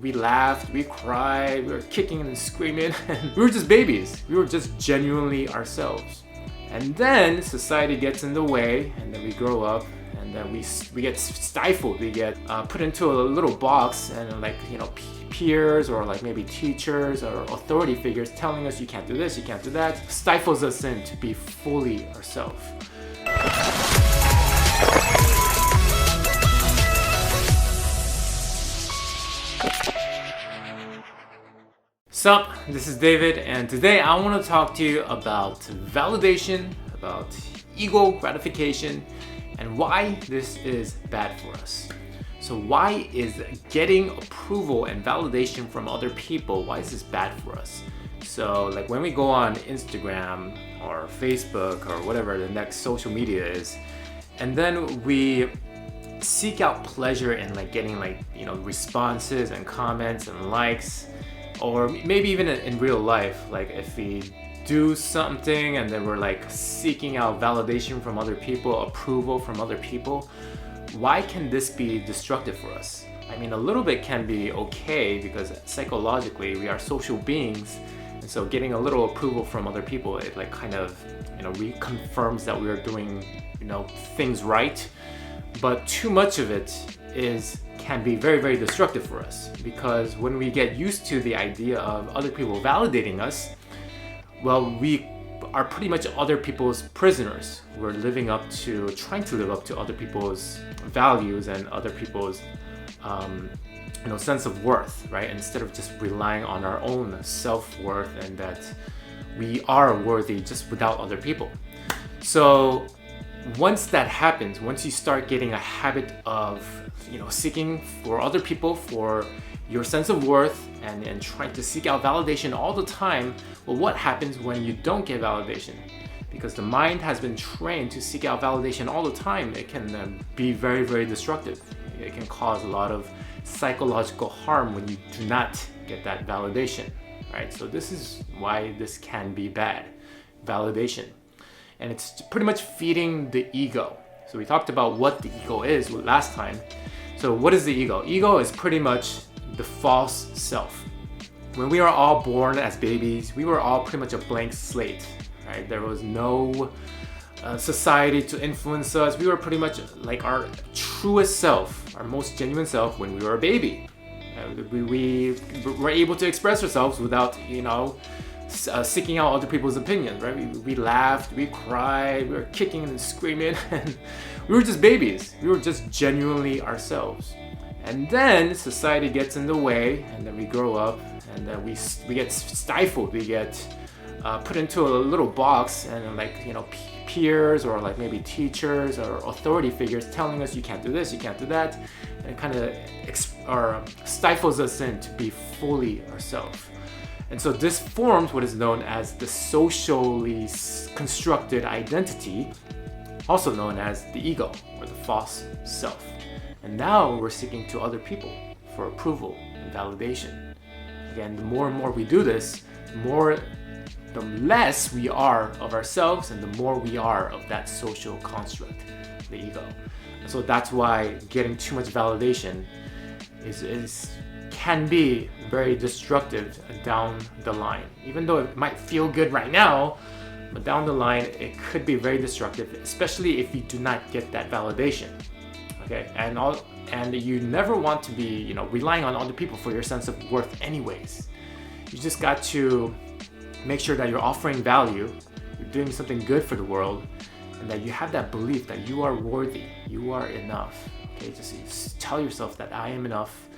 We laughed, we cried, we were kicking and screaming, and we were just babies. We were just genuinely ourselves. And then society gets in the way, and then we grow up, and then we get stifled. We get put into a little box, and peers or maybe teachers or authority figures telling us you can't do this, you can't do that, stifles us in to be fully ourselves. Sup, this is David, and today I want to talk to you about validation, about ego gratification, and why this is bad for us. So why is getting approval and validation from other people, why is this bad for us? So when we go on Instagram or Facebook or whatever the next social media is, and then we seek out pleasure in getting responses and comments and likes, or maybe even in real life, if we do something and then we're seeking out validation from other people, approval from other people, why can this be destructive for us? I mean, a little bit can be okay because psychologically we are social beings, and so getting a little approval from other people, it reconfirms that we are doing things right. But too much of it can be very, very destructive for us, because when we get used to the idea of other people validating us, well, we are pretty much other people's prisoners. We're trying to live up to other people's values and other people's sense of worth, right? Instead of just relying on our own self-worth and that we are worthy just without other people. So once that happens, once you start getting a habit of seeking for other people for your sense of worth and trying to seek out validation all the time, well, what happens when you don't get validation? Because the mind has been trained to seek out validation all the time, it can be very, very destructive. It can cause a lot of psychological harm when you do not get that validation, right? So this is why this can be bad, validation. And it's pretty much feeding the ego. So we talked about what the ego is last time. So what is the ego? Ego is pretty much the false self. When we are all born as babies, we were all pretty much a blank slate, right? There was no society to influence us. We were pretty much our truest self, our most genuine self when we were a baby. We were able to express ourselves without, seeking out other people's opinions, right? We laughed, we cried, we were kicking and screaming, and we were just babies. We were just genuinely ourselves. And then society gets in the way, and then we grow up, and then we get stifled. We get put into a little box, and peers or maybe teachers or authority figures telling us you can't do this, you can't do that, and it kind of stifles us in to be fully ourselves. And so this forms what is known as the socially constructed identity, also known as the ego or the false self. And now we're seeking to other people for approval and validation. Again, the more and more we do this, the less we are of ourselves and the more we are of that social construct, the ego. And so that's why getting too much validation can be very destructive down the line. Even though it might feel good right now, but down the line it could be very destructive, especially if you do not get that validation. Okay, and you never want to be relying on other people for your sense of worth anyways. You just got to make sure that you're offering value, you're doing something good for the world, and that you have that belief that you are worthy, you are enough. Okay, just tell yourself that I am enough.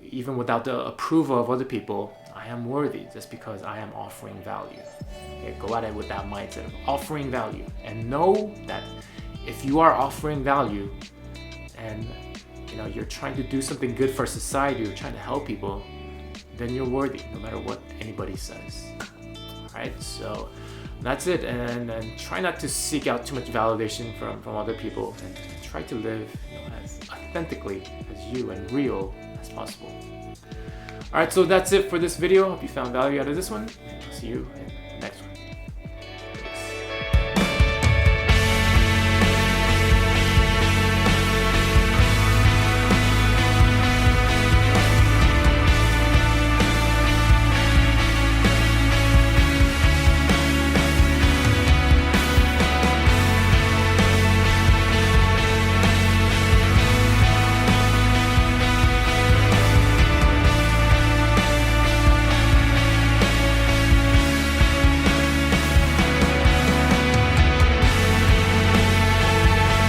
Even without the approval of other people, I am worthy just because I am offering value. Okay, go at it with that mindset of offering value, and know that if you are offering value and you're trying to do something good for society, you're trying to help people, then you're worthy no matter what anybody says. Alright, so that's it, and try not to seek out too much validation from other people, and try to live as authentically as you and real as possible. Alright, so that's it for this video. Hope you found value out of this one. I'll see you in